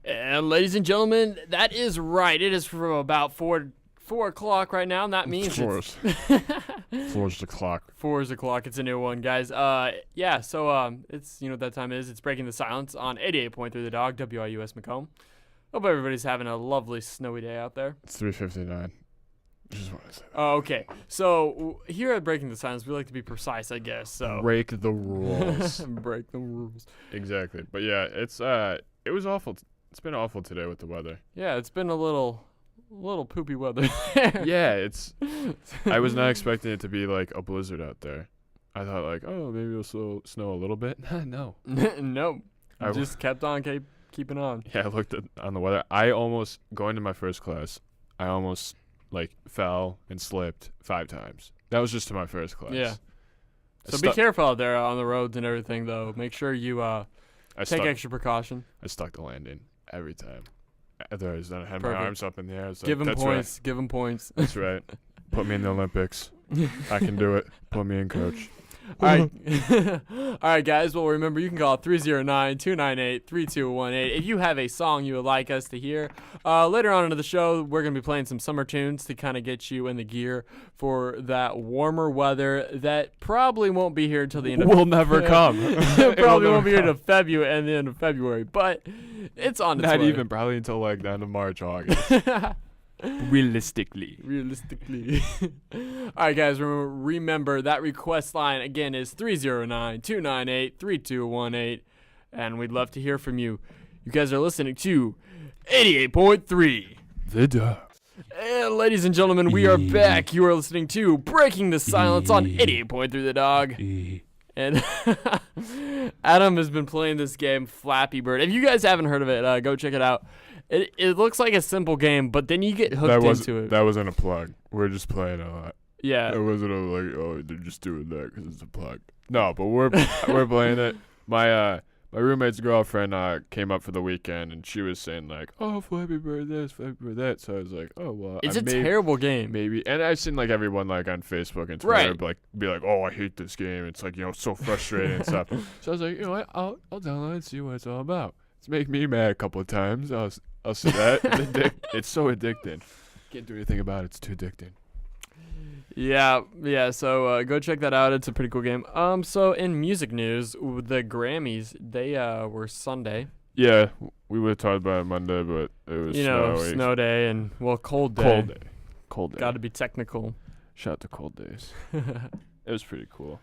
And ladies and gentlemen, that is right. It is from about 4 o'clock right now, and that means Four's the clock. 4 is the clock. It's a new one, guys. So it's, you know what that time is. It's Breaking the Silence on 88.3 The Dog, WIUS Macomb. Hope everybody's having a lovely snowy day out there. It's 3:59. Just want to say that. Oh, okay. So here at Breaking the Silence, we like to be precise, I guess. So Break the rules. break the rules. Exactly. But yeah, it was awful. It's been awful today with the weather. Yeah, it's been a little poopy weather. Yeah, I was not expecting it to be like a blizzard out there. I thought like, oh, maybe it'll snow a little bit. No. Nope. I Just kept on keeping on. Yeah, I looked on the weather. I almost, going to my first class, I almost like fell and slipped 5 times. That was just to my first class. Yeah. So be careful out there on the roads and everything, though. Make sure you take extra precaution. I stuck the landing every time. Otherwise, I had Perfect. my arms up in the air. I was like, Give him that's points. Right. Give him points. That's right. Put me in the Olympics. I can do it. Put me in, coach. All right. All right, guys. Well, remember, you can call 309-298-3218 if you have a song you would like us to hear. Later on into the show, we're going to be playing some summer tunes to kind of get you in the gear for that warmer weather that probably won't be here until the end of Will never come. Probably won't be here until February and the end of February, but it's on its way. Not even probably until like the end of March, August. Realistically. All right, guys, remember that request line again is 309-298-3218, and we'd love to hear from you. You guys are listening to 88.3 The Dog. And ladies and gentlemen, we are back. You are listening to Breaking the Silence on 88.3 The Dog. And Adam has been playing this game, Flappy Bird. If you guys haven't heard of it, go check it out. It looks like a simple game, but then you get hooked into it. That wasn't a plug. We're just playing a lot. Yeah. It wasn't they're just doing that because it's a plug. No, but we're playing it. My roommate's girlfriend came up for the weekend, and she was saying like, oh, Flappy Bird this, Flappy Bird that. So I was like, oh, well. It's a terrible game. Maybe. And I've seen like everyone like on Facebook and Twitter be like, oh, I hate this game. It's like, so frustrating and stuff. So I was like, what? I'll download it and see what it's all about. It's make me mad a couple of times. I'll see that. It's so addicting. Can't do anything about it. It's too addicting. Yeah. So go check that out. It's a pretty cool game. So in music news, the Grammys, they were Sunday. Yeah, we would have talked about it Monday, but it was snow day and cold day. Cold day. Got to be technical. Shout out to Cold Days. It was pretty cool.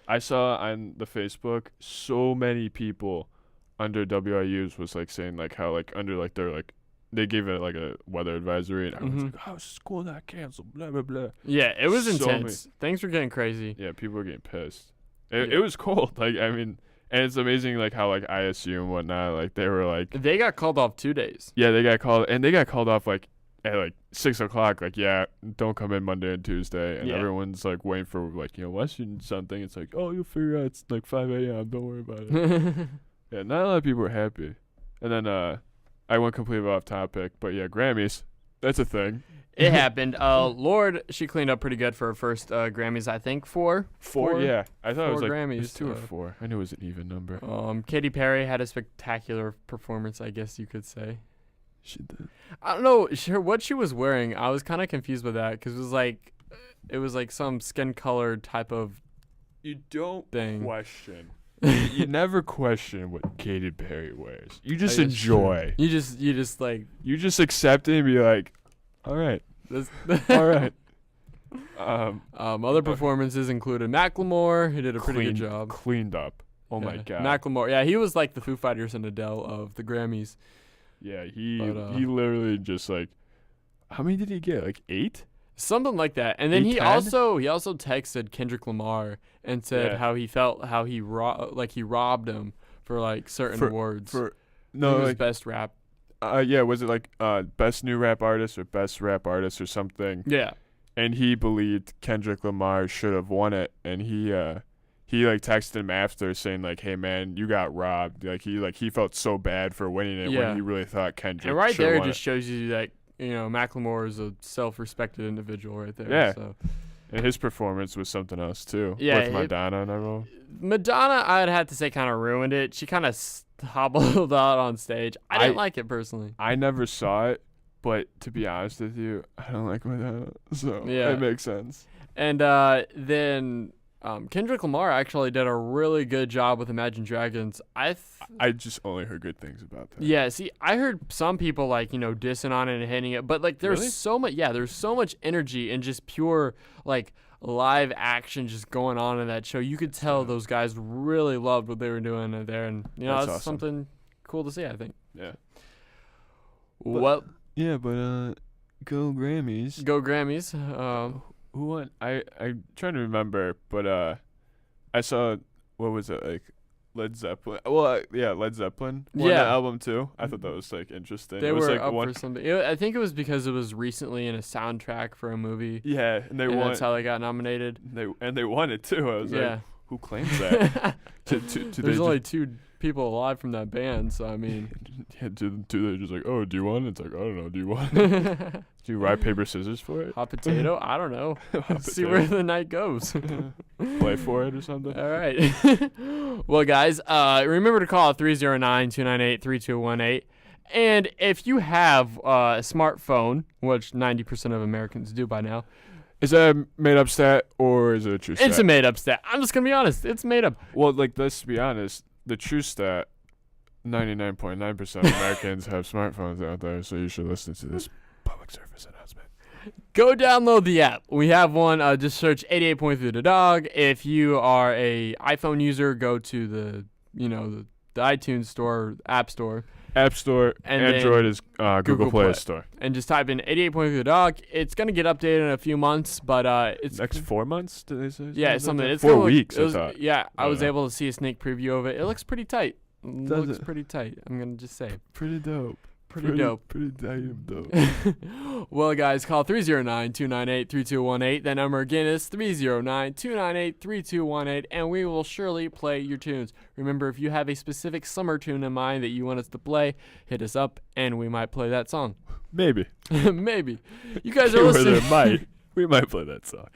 I saw on the Facebook so many people under WIU's was like saying like how like under like they're like they gave it like a weather advisory and I was like, oh, school not canceled, blah blah blah. Yeah, it was intense. Things were getting crazy. Yeah, people were getting pissed. It was cold. Like I mean, and it's amazing like how like ISU and whatnot like they were like they got called off 2 days. Yeah, they got called off like at like 6 o'clock. Like don't come in Monday and Tuesday, and everyone's like waiting for like Western something. It's like, oh, you'll figure out it's like 5 a.m. Don't worry about it. Yeah, not a lot of people were happy. And then I went completely off topic, but yeah, Grammys, that's a thing. It happened. Lorde, she cleaned up pretty good for her first Grammys, I think. Four? Yeah. I thought it was like Grammys, it was 2 or 4. I knew it was an even number. Katy Perry had a spectacular performance, I guess you could say. She did. I don't know what she was wearing. I was kind of confused with that because it was like some skin-colored type of thing. Question. You never question what Katy Perry wears. You just enjoy. You just like you just accept it and be like, all right, all right. Other performances included Macklemore, who did a pretty good job. Cleaned up. Oh my God. Macklemore. Yeah, he was like the Foo Fighters and Adele of the Grammys. Yeah, he literally just like, how many did he get? Like 8? Something like that. And then he also texted Kendrick Lamar and said how he felt how he robbed him for like certain awards. For best rap. Was it like best new rap artist or best rap artist or something? Yeah. And he believed Kendrick Lamar should have won it, and he like texted him after saying like, "Hey man, you got robbed." Like he felt so bad for winning it when he really thought Kendrick. And right there just shows you that Macklemore is a self-respected individual right there. Yeah. So And his performance was something else too. Yeah, with Madonna and everyone. Madonna, I'd have to say, kind of ruined it. She kind of hobbled out on stage. I didn't like it personally. I never saw it, but to be honest with you, I don't like Madonna, so Yeah. it makes sense. And then Kendrick Lamar actually did a really good job with Imagine Dragons. I just only heard good things about that. Yeah, see, I heard some people dissing on it and hating it, but there's Really? so much. Yeah, there's so much energy and just pure live action just going on in that show. You could tell those guys really loved what they were doing in there, and That's that's awesome. something cool to see. I think. Yeah. Well, Yeah, but go Grammys. go Grammys. Who won? I'm trying to remember, but I saw, what was it, like Led Zeppelin? Well, yeah, Led Zeppelin won Yeah. that album too. I thought that was interesting. They it was were like up one. for something. I think it was because it was recently in a soundtrack for a movie. Yeah, and they And won. that's how they got nominated. They won it too. I was Yeah. like, who claims that? Do There's they only two people alive from that band, so I mean. do they just like, oh, do you want? It's like, I don't know. Do you want? Do you rock paper scissors for it? Hot potato? I don't know. Hot See potato. where the night goes. Play for it or something. All right. Well, guys, remember to call 309-298-3218. And if you have a smartphone, which 90% of Americans do by now, Is that a made up stat or is it a true stat? it's a made-up stat. I'm just going to be honest. It's made up. Well, let's be honest. The true stat, 99.9% of Americans have smartphones out there, so you should listen to this public service announcement. Go download the app. We have one. Just search 88.3 the dog. If you are a iPhone user, go to the iTunes store, App Store, App Store, And Android then is Google Play Store. and just type in 88.3 the dog. It's gonna get updated in a few months, but it's Next 4 months, did they say? yeah, it's something. It's 4 gonna look- weeks, it was- I thought. Yeah, I Oh, was no. able to see a sneak preview of it. It looks pretty tight. Does Looks it? pretty tight. I'm gonna just say, Pretty dope. pretty dope. Pretty damn dope. Well, guys, call 309-298-3218. That number again is 309-298-3218, and we will surely play your tunes. Remember, if you have a specific summer tune in mind that you want us to play, hit us up, and we might play that song. Maybe. Maybe. You guys are Keyword listening. there, might. We might play that song.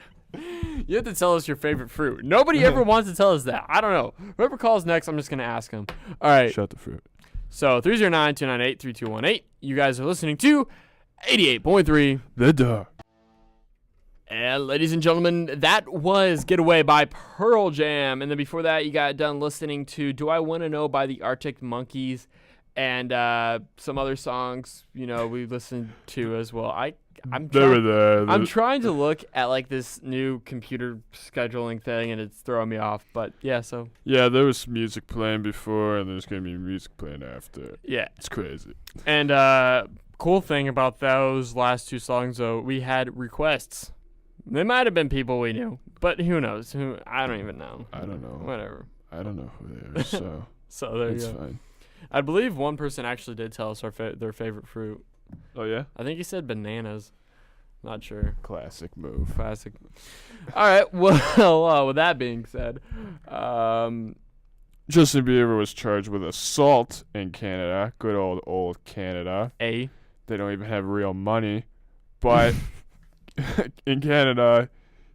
You have to tell us your favorite fruit. Nobody ever wants to tell us that. I don't know. Whoever calls next, I'm just going to ask them. All right. Shut the fruit. So 309-298-3218. You guys are listening to 88.3. The dog. And ladies and gentlemen, that was Get Away by Pearl Jam. And then before that, you got done listening to Do I Want to Know by the Arctic Monkeys and some other songs, we listened to as well. I'm trying to look at this new computer scheduling thing, and it's throwing me off. But yeah, so Yeah, there was music playing before, and there's going to be music playing after. yeah. It's crazy. And cool thing about those last two songs, though, we had requests. They might have been people we knew, but who knows? I don't even know. I don't know. Whatever. I don't know who they are, so So there it's you go. fine. I believe one person actually did tell us their favorite fruit. Oh, yeah? I think he said bananas. Not sure. Classic move. Classic. All right. Well, with that being said, Justin Bieber was charged with assault in Canada. Good old Canada. A. They don't even have real money. But in Canada,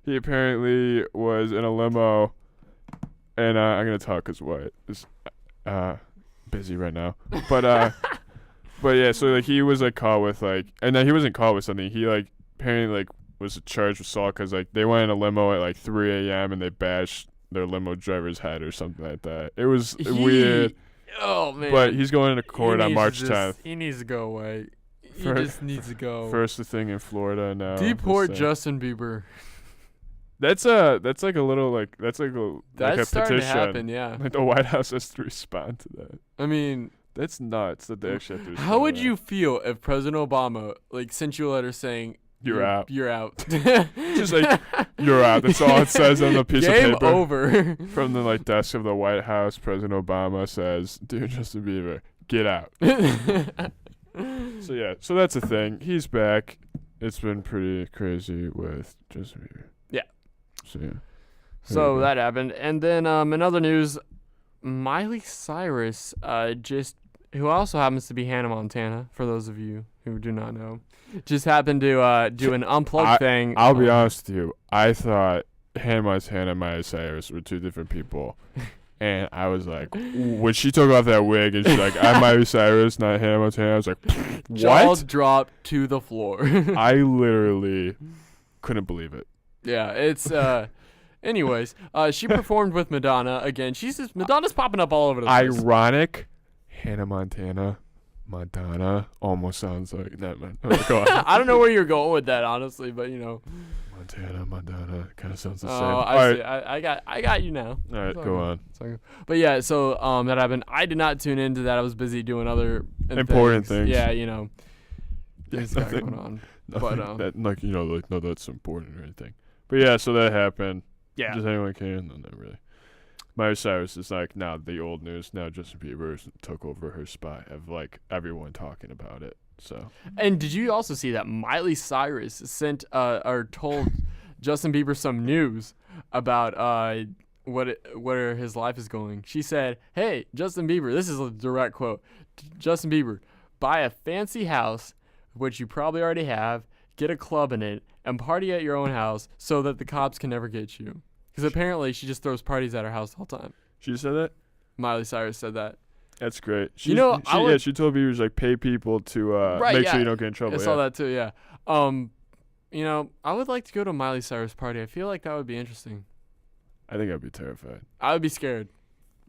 he apparently was in a limo. And I'm going to talk because what is busy right now. But but yeah, so he was caught with and then he wasn't caught with something. He apparently was charged with assault because they went in a limo at 3 a.m. and they bashed their limo driver's head or something like that. It was weird. Oh man. But he's going into court on March 10th. He needs to go away. He For- just needs to go. First thing in Florida now. Deport Just Justin Bieber. that's a little that's like a That's starting to petition. happen. Yeah. The White House has to respond to that. I mean, That's nuts that they actually have to respond how to would that. you feel if President Obama sent you a letter saying You're out. You're out. Just you're out. That's all it says on the piece Game of paper. over. From the desk of the White House, President Obama says, "Dear Justin Bieber, get out." So yeah, so that's the thing. He's back. It's been pretty crazy with Justin Bieber. Yeah. So yeah. So that happened, and then in other news, Miley Cyrus who also happens to be Hannah Montana, for those of you who do not know, just happened to do an unplugged thing. I'll be honest with you. I thought Hannah Montana and Miley Cyrus were two different people. And I was like, when she took off that wig and she's like, I'm Miley Cyrus, not Hannah Montana, I was like, what? Jaw dropped to the floor. I literally couldn't believe it. Yeah, it's anyways, she performed with Madonna again. Madonna's popping up all over the place. Ironic, Hannah Montana, Madonna almost sounds like that, man. Go on. I don't know where you're going with that, honestly, but Madonna kind of sounds the same. Oh, I see. I got you now. All right, go on. But yeah, so that happened. I did not tune into that. I was busy doing other important things. Yeah, things got nothing, going on. Nothing but no, that's important or anything. But yeah, so that happened. Yeah. Does anyone care? No, not really. Miley Cyrus is like now the old news. Now Justin Bieber took over her spot of like everyone talking about it. So. And did you also see that Miley Cyrus sent or told Justin Bieber some news about where his life is going? She said, "Hey, Justin Bieber, this is a direct quote. Justin Bieber, buy a fancy house, which you probably already have, get a club in it, and party at your own house so that the cops can never get you." Because apparently she just throws parties at her house all the time. She said that? Miley Cyrus said that. That's great. She told Bieber like pay people to make sure you don't get in trouble. I saw that too. Yeah. I would like to go to a Miley Cyrus party. I feel like that would be interesting. I think I'd be terrified. I would be scared.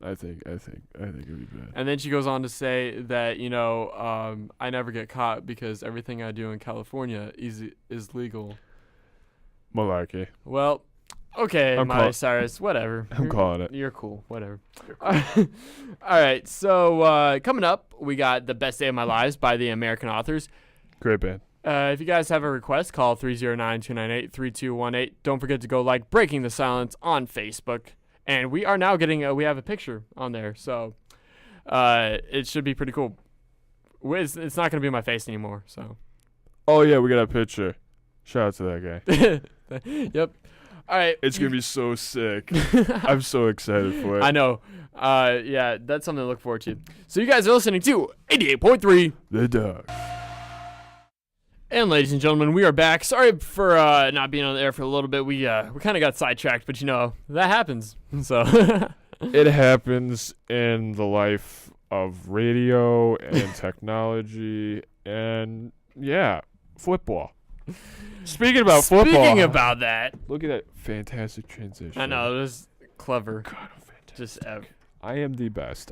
I think it would be bad. And then she goes on to say that I never get caught because everything I do in California is legal. Malarkey. Well. Okay, Miley Cyrus, whatever. I'm calling it. You're cool, whatever. All right, so coming up, we got The Best Day of My Lives by the American Authors. Great band. If you guys have a request, call 309-298-3218. Don't forget to go like Breaking the Silence on Facebook. And we are now getting, we have a picture on there, so it should be pretty cool. It's not going to be my face anymore, so. Oh, yeah, we got a picture. Shout out to that guy. Yep. All right. It's going to be so sick. I'm so excited for it. I know. Yeah, that's something to look forward to. So you guys are listening to 88.3 The Dog. And ladies and gentlemen, we are back. Sorry for not being on the air for a little bit. We kind of got sidetracked, but that happens. So it happens in the life of radio and technology and football. Speaking about that, look at that fantastic transition. I know, it was clever. God, fantastic. Just I am the best.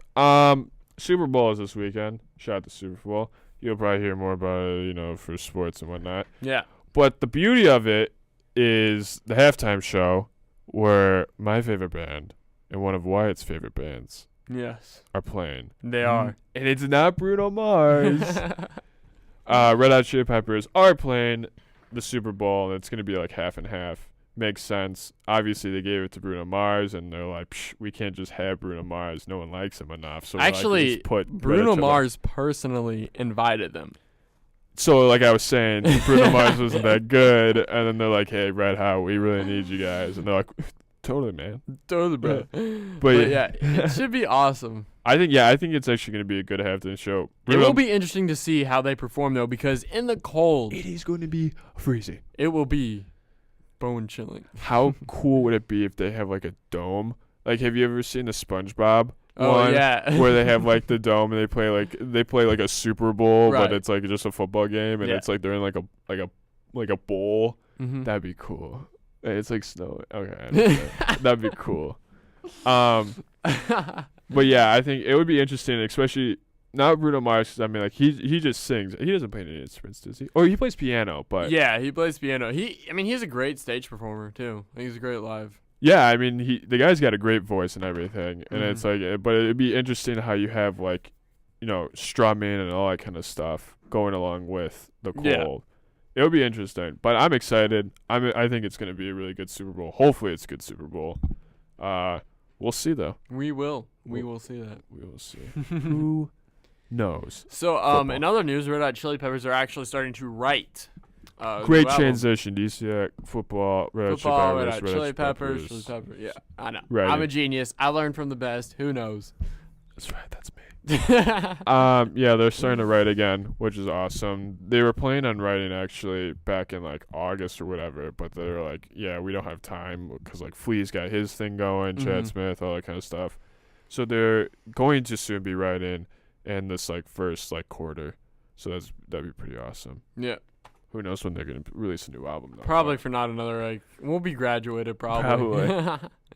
Super Bowl is this weekend. Shout out to Super Bowl. You'll probably hear more about it, for sports and whatnot. Yeah. But the beauty of it is the halftime show where my favorite band and one of Wyatt's favorite bands are playing. They are. And it's not Bruno Mars. Red Hot Chili Peppers are playing the Super Bowl, and it's going to be like half and half. Makes sense. Obviously, they gave it to Bruno Mars, and they're like, we can't just have Bruno Mars. No one likes him enough. So actually, Bruno Mars personally invited them. So, like I was saying, Bruno Mars wasn't that good, and then they're like, hey, Red Hot, we really need you guys. And they're like, totally, man. Totally, bro. But yeah, it should be awesome. I think it's actually going to be a good halftime show. It will be interesting to see how they perform, though, because in the cold, it is going to be freezing. It will be bone chilling. How cool would it be if they have like a dome? Like, have you ever seen the SpongeBob one? Yeah. Where they have like the dome and they play like a Super Bowl, right. But it's like just a football game, and it's like they're in like a bowl. Mm-hmm. That'd be cool. It's like snow. Okay, that'd be cool. But yeah, I think it would be interesting, especially not Bruno Mars. 'Cause I mean, like he just sings. He doesn't play any instruments, does he? Or he plays piano, but yeah, he plays piano. He's a great stage performer too. He's a great live. Yeah, I mean, the guy's got a great voice and everything, and it's like, but it'd be interesting how you have like, strumming and all that kind of stuff going along with the cold. Yeah. It would be interesting, but I'm excited. I think it's going to be a really good Super Bowl. Hopefully, it's a good Super Bowl. We'll see though. We will see that. We will see. Who knows? So, in other news, Red Hot Chili Peppers are actually starting to write. Great transition. Do you see that? Football, Red Hot Chili Peppers. Yeah, I know. Right. I'm a genius. I learned from the best. Who knows? That's right. That's me. Yeah, they're starting to write again, which is awesome. They were planning on writing actually back in like August or whatever, but they're like, yeah, we don't have time because like Flea's got his thing going, Chad Smith, all that kind of stuff. So they're going to soon be writing in this like first like quarter. So that'd be pretty awesome. Yeah. Who knows when they're gonna release a new album though? Probably for not another like we'll be graduated probably.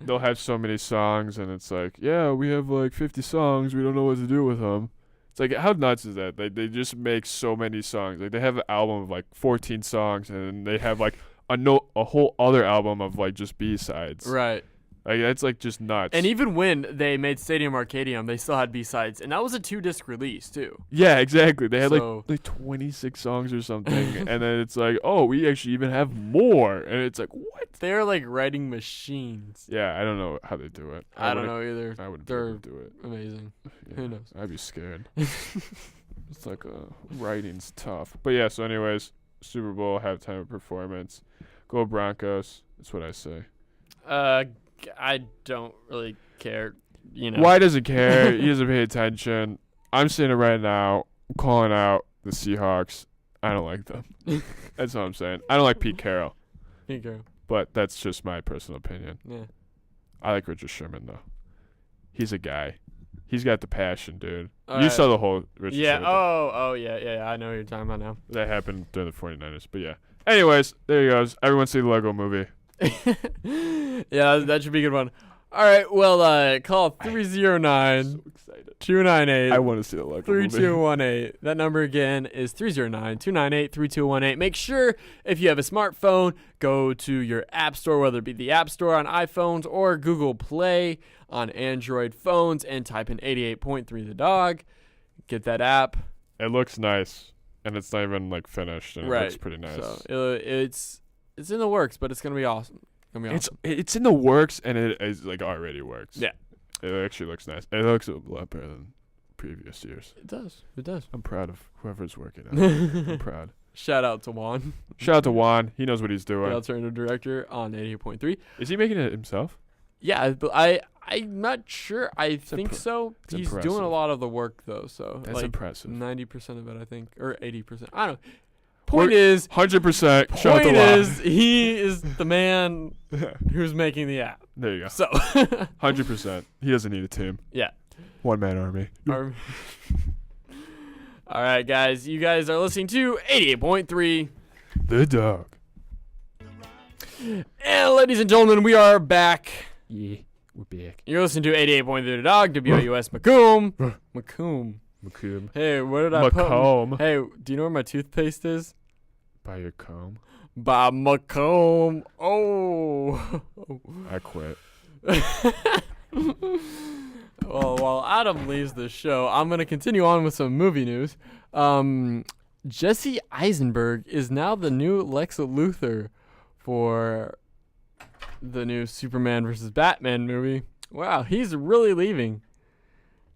They'll have so many songs and it's like, yeah, we have like 50 songs. We don't know what to do with them. It's like, how nuts is that? They just make so many songs. Like they have an album of like 14 songs and they have like a whole other album of like just B-sides. Right. Like that's like just nuts. And even when they made Stadium Arcadium, they still had B-sides, and that was a 2-disc release too. Yeah, exactly. They had like 26 songs or something, and then it's like, oh, we actually even have more, and it's like, what? They're like writing machines. Yeah, I don't know how they do it. I don't know either. I wouldn't They're do it. amazing. Yeah, Who knows? I'd be scared. It's like writing's tough. But yeah, so anyways, Super Bowl halftime performance. Go Broncos. That's what I say. I don't really care. Why does he care? He doesn't pay attention. I'm saying it right now. I'm calling out the Seahawks. I don't like them. That's what I'm saying. I don't like Pete Carroll. Pete Carroll. But that's just my personal opinion. Yeah. I like Richard Sherman though. He's a guy. He's got the passion, dude. All you right. saw the whole Richard Yeah. Sherman Oh, yeah. I know what you're talking about now. that happened during the 49ers. But yeah. Anyways, there you goes. Everyone see the Lego movie. Yeah, that should be a good one. All right, well, call 309 So excited. 298 I want to see the Lego movie. 3218. That number again is 309-298-3218. Make sure if you have a smartphone, go to your app store, whether it be the App Store on iPhones or Google Play on Android phones, and type in 88.3 The Dog. Get that app. It looks nice, and it's not even like finished, and it looks pretty nice. So it's in the works, but it's gonna be awesome. It's in the works, and it is like already works. Yeah. It actually looks nice. It looks a lot better than previous years. It does. I'm proud of whoever's working on it. I'm proud. Shout out to Juan. Shout out to Juan. He knows what he's doing. The alternative director on 88.3. Is he making it himself? Yeah, but I'm not sure. I think so. He's impressive. doing a lot of the work though, so That's like impressive. 90% of it, I think, or 80%. I don't know. Point is, 100%. Shout out to point Juan. is, he is the man who's making the app. There you go. So 100%. He doesn't need a team. yeah. One man army. All right, guys. You guys are listening to 88.3 The Dog. And ladies and gentlemen, we are back. Yeah, we're back. You're listening to 88.3 The Dog, WIUS Macomb. Macomb. Hey, where did I put? Macomb. Hey, do you know where my toothpaste is? By your comb. By Macomb. Oh. I quit. Well, while Adam leaves the show, I'm going to continue on with some movie news. Jesse Eisenberg is now the new Lex Luthor for the new Superman versus Batman movie. Wow, he's really leaving.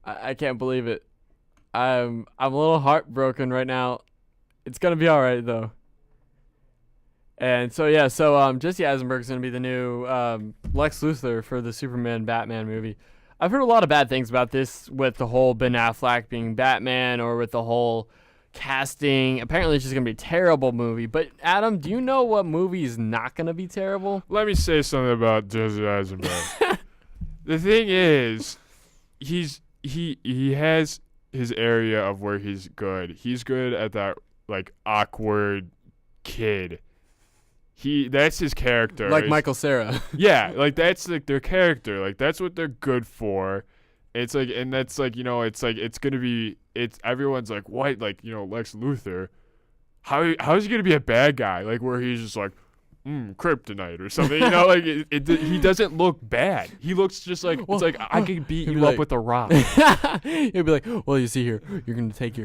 I can't believe it. I'm a little heartbroken right now. It's gonna be all right though. And so Jesse Eisenberg's gonna be the new Lex Luthor for the Superman Batman movie. I've heard a lot of bad things about this with the whole Ben Affleck being Batman, or with the whole casting. Apparently it's just gonna be a terrible movie. But Adam, do you know what movie is not gonna be terrible? Let me say something about Jesse Eisenberg. The thing is, he has his area of where he's good. He's good at that like awkward kid. That's his character. Like Michael Cera. Yeah, like that's like their character. Like that's what they're good for. It's like, and that's like, it's like it's gonna be. It's everyone's like, what? Like Lex Luthor. How is he gonna be a bad guy? Like where he's just like, kryptonite or something. Like he doesn't look bad. He looks just like it's like I could beat you up with a rock. He'll be like, well, you see here, you're gonna take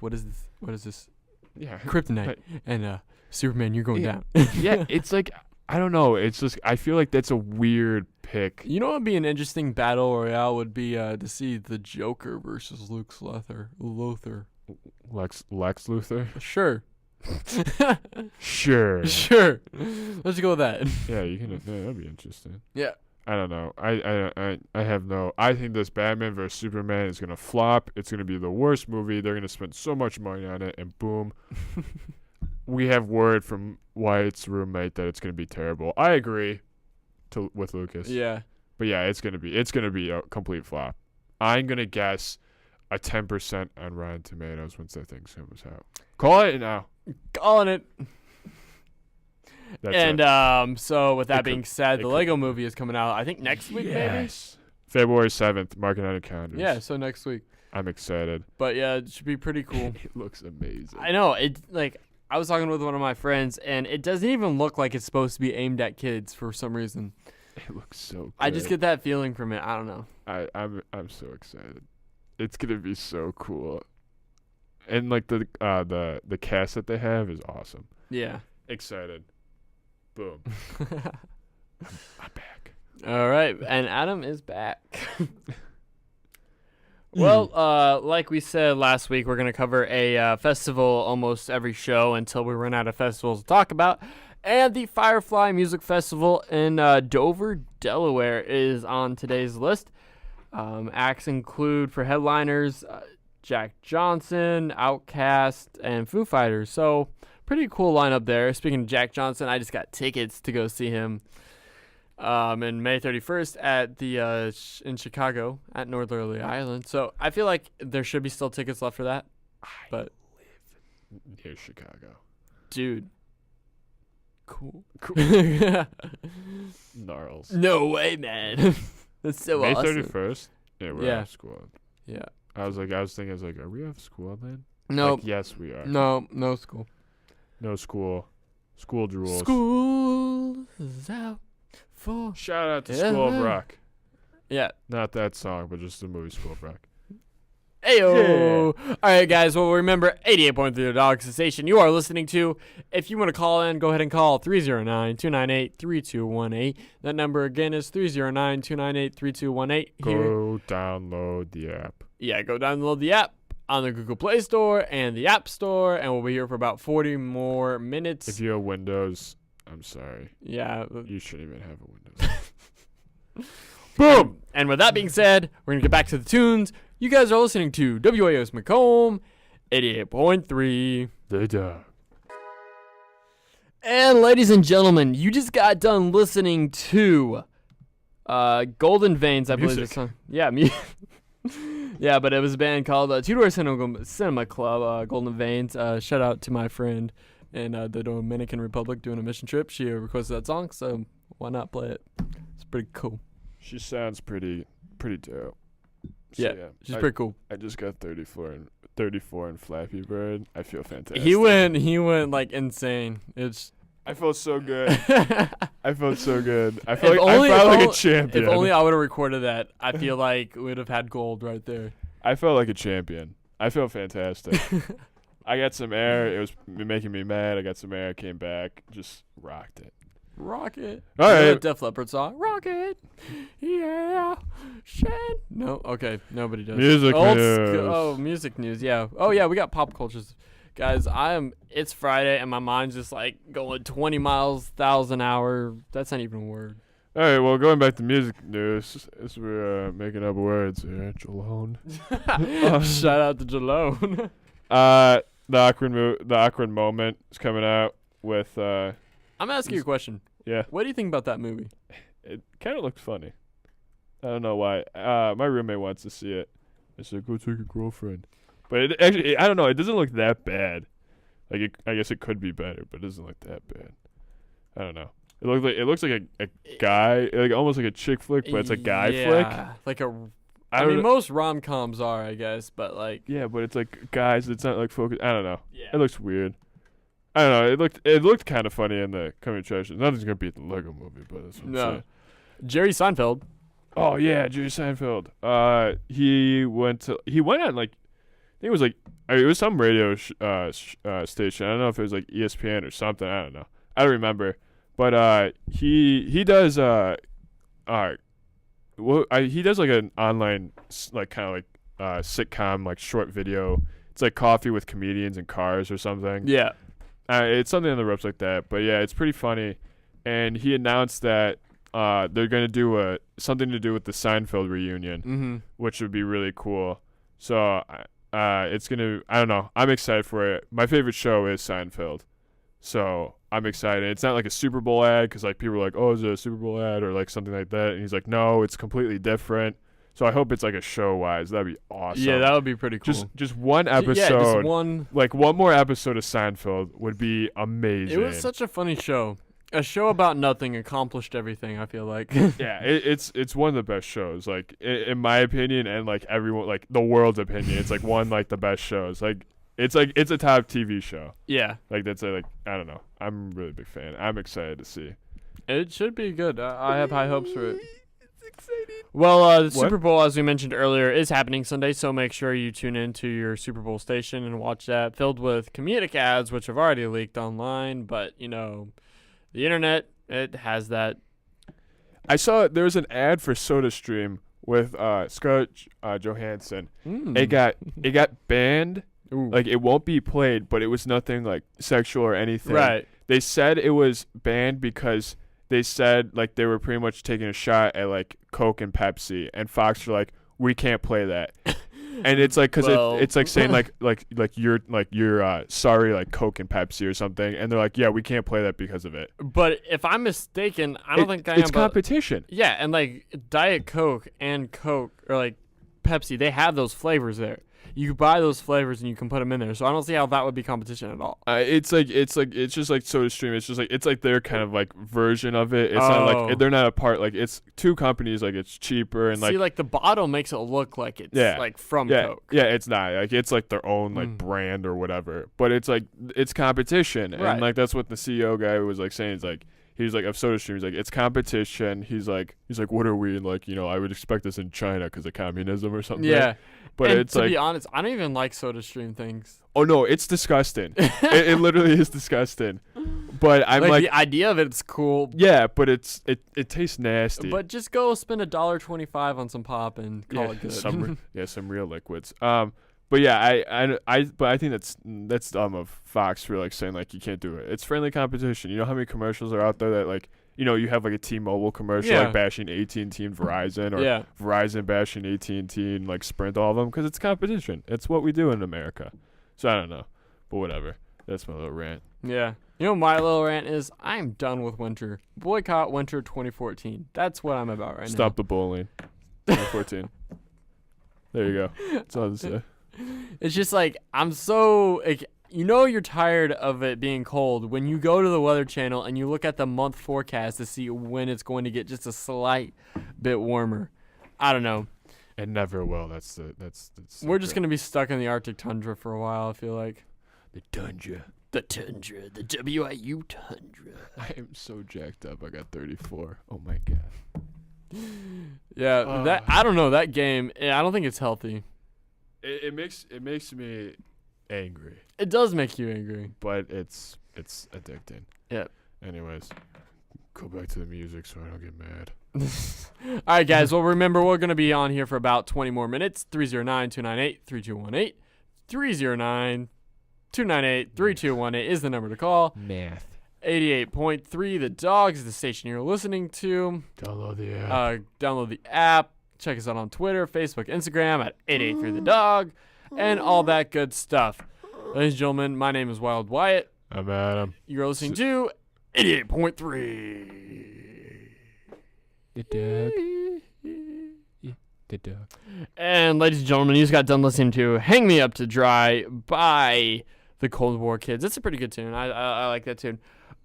what is this? What is this? Yeah, kryptonite and Superman, you're going down. Yeah, it's like I don't know. It's just I feel like that's a weird pick. You know what would be an interesting battle royale would be to see the Joker versus Lex Luthor. Lex Luthor. Sure. Sure. Sure. Let's go with that. Yeah, you can. Yeah, that'd be interesting. Yeah. I don't know. I have no. I think this Batman vs Superman is gonna flop. It's gonna be the worst movie. They're gonna spend so much money on it, and boom, we have word from Wyatt's roommate that it's gonna be terrible. I agree, with Lucas. Yeah. But yeah, it's gonna be a complete flop. I'm gonna guess a 10% on Rotten Tomatoes once that thing comes out. Call it now. Calling it. That's And it. so with that being said, it the could- Lego movie is coming out, I think next week, maybe? Yes. February 7th. Mark it on your calendars. Yeah, so next week. I'm excited. But yeah, it should be pretty cool. It looks amazing. I know. I was talking with one of my friends, and it doesn't even look like it's supposed to be aimed at kids for some reason. It looks so good. I just get that feeling from it. I don't know. I'm so excited. It's gonna be so cool. And like the cast that they have is awesome. Yeah. Excited. Boom. I'm back. All right, and Adam is back. Well, like we said last week, we're going to cover a festival almost every show until we run out of festivals to talk about. And the Firefly Music Festival in Dover, Delaware is on today's list. Acts include, for headliners, Jack Johnson, Outkast, and Foo Fighters. So, pretty cool lineup there. Speaking of Jack Johnson, I just got tickets to go see him in May 31st at the in Chicago at Northerly Island. So I feel like there should be still tickets left for that. But live near Chicago. Dude, cool. Gnarls. No way, man. That's so May awesome. 31st. Yeah, we're Yeah. off school. Yeah. I was thinking, are we off school then? No. Like, yes, we are. No school. No school. School drools. School is out for. Shout out to School of Rock. Yeah. Not that song, but just the movie School of Rock. Ayo. All right, guys. Well, remember, 88.3 The Dog's the station you are listening to. If you want to call in, go ahead and call 309-298-3218. That number again is 309-298-3218. Go download the app. Yeah, go download the app on the Google Play Store and the App Store, and we'll be here for about 40 more minutes. If you have Windows, I'm sorry. Yeah. You shouldn't even have a Windows. Boom! And with that being said, we're going to get back to the tunes. You guys are listening to WAO's Macomb, 88.3. The Dog. And ladies and gentlemen, you just got done listening to Golden Veins, I believe. Music. The song. Yeah, yeah, but it was a band called Two Door Cinema Club, Golden Veins. Shout out to my friend in the Dominican Republic doing a mission trip. She requested that song, so why not play it? It's pretty cool. She sounds pretty dope. So, Yeah, she's pretty cool. I just got 34 in Flappy Bird. I feel fantastic. He went like insane. I felt so good. I felt so good. I If felt only- like a if champion. only I would have recorded that. I feel like we would have had gold right there. I felt like a champion. I felt fantastic. I got some air. It was making me mad. I got some air. Came back. Just rocked it. Rocket. All You know right. that Def Leppard song. Rocket. Yeah. Shed. No. Okay. Nobody does. Music news. Music news. Yeah. Oh yeah. We got pop cultures, guys. It's Friday and my mind's just like going 20 miles 1,000 hour. That's not even a word. All right. Well, going back to music news, as we're making up words here, Jalone. Shout out to Jalone. The awkward moment is coming out with. I'm asking you a question. Yeah. What do you think about that movie? It kind of looked funny. I don't know why. My roommate wants to see it. I said, go take your girlfriend. But it actually, I don't know. It doesn't look that bad. Like, I guess it could be better, but it doesn't look that bad. I don't know. It looks like a guy, like almost like a chick flick, but it's a guy flick. Like a. I I mean, don't- most rom-coms are, I guess, but like. Yeah, but it's like guys. It's not like focused. I don't know. Yeah. It looks weird. I don't know. It looked kind of funny in the coming attractions. Nothing's gonna beat the Lego movie, but that's what I'm No. saying. Jerry Seinfeld. Oh yeah, Jerry Seinfeld. He went on like, I think it was some radio station. I don't know if it was like ESPN or something. I don't know. I don't remember. But he does he does like an online like kind of like sitcom like short video. It's like Coffee with Comedians in Cars or something. Yeah. It's something on the ropes like that. But yeah, it's pretty funny. And he announced that they're gonna do something to do with the Seinfeld reunion, which would be really cool. So it's gonna. I don't know. I'm excited for it. My favorite show is Seinfeld, so I'm excited. It's not like a Super Bowl ad because like people are like, oh, is it a Super Bowl ad or like something like that? And he's like, no, it's completely different. So I hope it's like a show wise. That'd be awesome. Yeah, that would be pretty cool. Just one episode. Yeah, just one. Like one more episode of Seinfeld would be amazing. It was such a funny show. A show about nothing accomplished everything, I feel like. Yeah, it's one of the best shows. Like in my opinion and like everyone like the world's opinion, it's like one like the best shows. Like it's a top TV show. Yeah. Like that's like I don't know. I'm a really big fan. I'm excited to see. It should be good. I have high hopes for it. Exciting. Well, the Super Bowl, as we mentioned earlier, is happening Sunday, so make sure you tune into your Super Bowl station and watch that, filled with comedic ads, which have already leaked online, but, you know, the internet, it has that. I saw there was an ad for SodaStream with Scarlett Johansson. It got banned. Ooh. Like, it won't be played, but it was nothing, like, sexual or anything. Right. They said it was banned because they said like they were pretty much taking a shot at like Coke and Pepsi, and Fox were like, we can't play that. And it's like because it's like saying like you're sorry like Coke and Pepsi or something, and they're like, yeah, we can't play that because of it. But if I'm mistaken, I don't think I am. It's competition. Yeah, and like Diet Coke and Coke or like Pepsi, they have those flavors there. You can buy those flavors and you can put them in there. So I don't see how that would be competition at all. It's just like SodaStream. It's like their kind of like version of it. It's not like they're not a part. Like it's two companies. Like it's cheaper and see, like the bottle makes it look like it's like from Coke. Yeah, it's not. Like it's like their own like brand or whatever. But it's like it's competition, and like that's what the CEO guy was like saying. It's like. He's like, of SodaStream, he's like, it's competition. He's like, what are we? And like, you know, I would expect this in China because of communism or something. Yeah. But and it's to like, be honest, I don't even like SodaStream things. Oh no, it's disgusting. it literally is disgusting. But I'm like the idea of it's cool. Yeah, but it tastes nasty. But just go spend $1.25 on some pop and call it good. Some real liquids. But yeah, I think that's dumb of Fox for like saying like you can't do it. It's friendly competition. You know how many commercials are out there that like you know you have like a T-Mobile commercial like bashing AT&T and Verizon or Verizon bashing AT&T and like Sprint, all of them because it's competition. It's what we do in America. So I don't know, but whatever. That's my little rant. Yeah. You know what my little rant is? I'm done with winter. Boycott winter 2014. That's what I'm about right now. Stop the bullying. 2014. There you go. That's all to say. It's just like I'm so like, you know you're tired of it being cold when you go to the Weather Channel and you look at the month forecast to see when it's going to get just a slight bit warmer. I don't know. It never will. We're just gonna be stuck in the Arctic tundra for a while. I feel like the tundra, the WIU tundra. I am so jacked up. I got 34. Oh my god. Yeah, that I don't know that game. I don't think it's healthy. It makes me angry. It does make you angry, but it's addicting. Yep. Anyways, go back to the music so I don't get mad. All right, guys. Well, remember we're gonna be on here for about 20 more minutes. 309-298-3218. 309-298-3218 is the number to call. Math. 88.3 The Dog is the station you're listening to. Download the app. Download the app. Check us out on Twitter, Facebook, Instagram at 883 The Dog, and all that good stuff. Ladies and gentlemen, my name is Wild Wyatt. I'm Adam. You're listening to 88.3 The Dog. And ladies and gentlemen, you just got done listening to Hang Me Up to Dry by the Cold War Kids. It's a pretty good tune. I like that tune.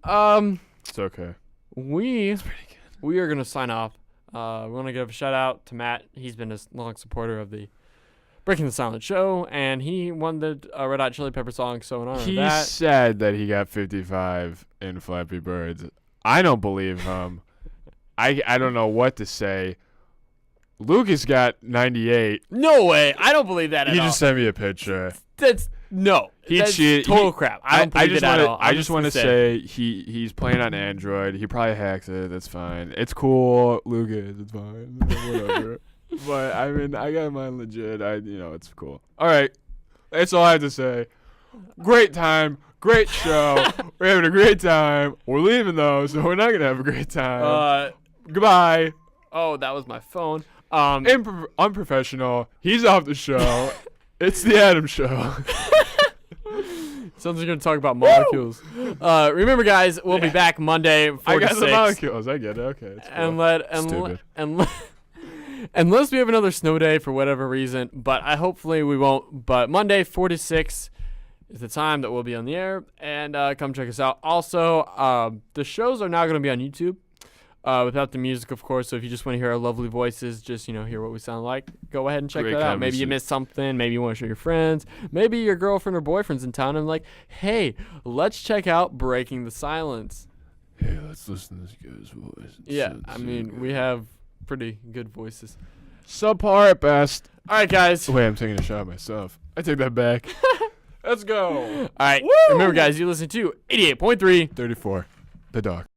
It's okay. It's pretty good. We are going to sign off. We want to give a shout out to Matt. He's been a long supporter of the Breaking the Silent show, and he won the Red Hot Chili Pepper song. So in honor of that, he said that he got 55 in Flappy Birds. I don't believe him. I don't know what to say. Lucas got 98. No way. I don't believe that at all. He just sent me a picture. That's total crap. I don't believe it at all. I just want to say he's playing on Android. He probably hacked it. That's fine. It's cool, Lucas. It's fine. Whatever. But I mean, I got mine legit. It's cool. All right, that's all I have to say. Great time, great show. We're having a great time. We're leaving though, so we're not gonna have a great time. Goodbye. Oh, that was my phone. Unprofessional. He's off the show. It's the Adam Show. Sounds like you're gonna talk about molecules. Remember, guys, we'll be back Monday. 4 I to got 6. the molecules. I get it. Okay. It's cool. Unless we have another snow day for whatever reason, but hopefully we won't. But Monday 4 to 6 is the time that we'll be on the air, and come check us out. Also, the shows are now going to be on YouTube, without the music, of course. So if you just want to hear our lovely voices, just hear what we sound like, go ahead and check that out. Maybe you missed something. Maybe you want to show your friends. Maybe your girlfriend or boyfriend's in town and like, hey, let's check out Breaking the Silence. Hey, let's listen to this guy's voice. Yeah, I mean, we have pretty good voices. Subpar at best. All right, guys. Wait, I'm taking a shot myself. I take that back. Let's go. All right. Remember, guys, you listen to 88.3 34. The Dog.